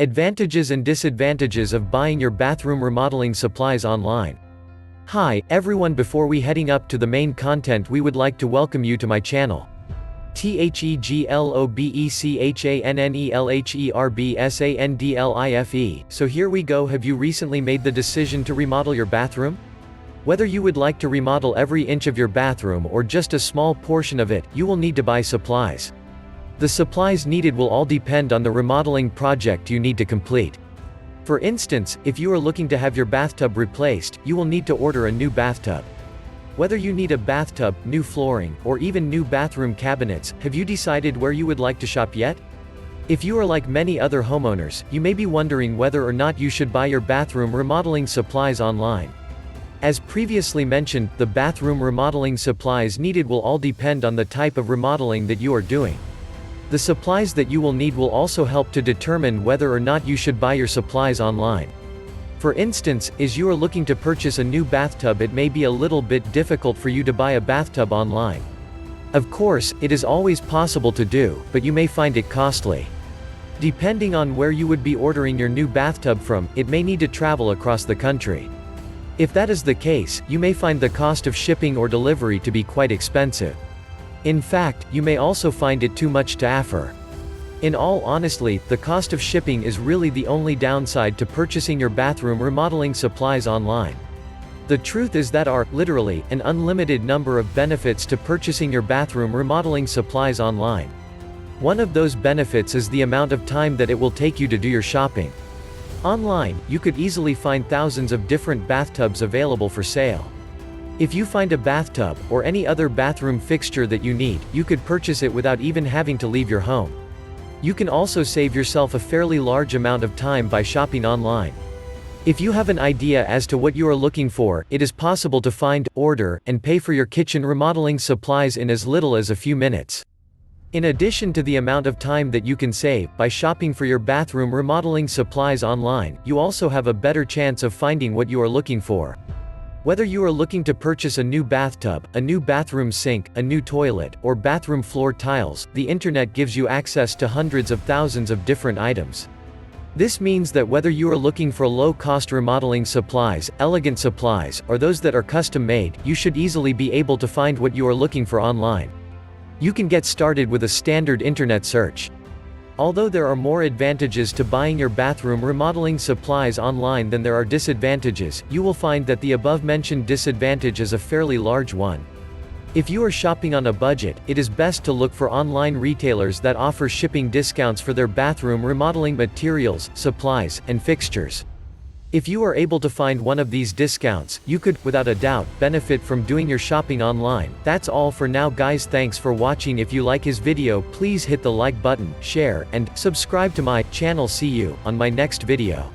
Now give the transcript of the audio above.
Advantages and disadvantages of buying your bathroom remodeling supplies online. Hi, everyone, before we heading up to the main content, we would like to welcome you to my channel. TheGlobechanNelHerbsandlife. So here we go. Have you recently made the decision to remodel your bathroom? Whether you would like to remodel every inch of your bathroom or just a small portion of it, you will need to buy supplies. The supplies needed will all depend on the remodeling project you need to complete. For instance, if you are looking to have your bathtub replaced, you will need to order a new bathtub. Whether you need a bathtub, new flooring, or even new bathroom cabinets, have you decided where you would like to shop yet? If you are like many other homeowners, you may be wondering whether or not you should buy your bathroom remodeling supplies online. As previously mentioned, the bathroom remodeling supplies needed will all depend on the type of remodeling that you are doing. The supplies that you will need will also help to determine whether or not you should buy your supplies online. For instance, as you are looking to purchase a new bathtub, it may be a little bit difficult for you to buy a bathtub online. Of course, it is always possible to do, but you may find it costly. Depending on where you would be ordering your new bathtub from, it may need to travel across the country. If that is the case, you may find the cost of shipping or delivery to be quite expensive. In fact, you may also find it too much to offer. In all honesty, the cost of shipping is really the only downside to purchasing your bathroom remodeling supplies online. The truth is that are, literally, an unlimited number of benefits to purchasing your bathroom remodeling supplies online. One of those benefits is the amount of time that it will take you to do your shopping. Online, you could easily find thousands of different bathtubs available for sale. If you find a bathtub, or any other bathroom fixture that you need, you could purchase it without even having to leave your home. You can also save yourself a fairly large amount of time by shopping online. If you have an idea as to what you are looking for, it is possible to find, order, and pay for your kitchen remodeling supplies in as little as a few minutes. In addition to the amount of time that you can save by shopping for your bathroom remodeling supplies online, you also have a better chance of finding what you are looking for. Whether you are looking to purchase a new bathtub, a new bathroom sink, a new toilet, or bathroom floor tiles, the internet gives you access to hundreds of thousands of different items. This means that whether you are looking for low-cost remodeling supplies, elegant supplies, or those that are custom-made, you should easily be able to find what you are looking for online. You can get started with a standard internet search. Although there are more advantages to buying your bathroom remodeling supplies online than there are disadvantages, you will find that the above-mentioned disadvantage is a fairly large one. If you are shopping on a budget, it is best to look for online retailers that offer shipping discounts for their bathroom remodeling materials, supplies, and fixtures. If you are able to find one of these discounts, you could, without a doubt, benefit from doing your shopping online. That's all for now, guys. Thanks for watching. If you like his video, please hit the like button, share, and subscribe to my channel. See you on my next video.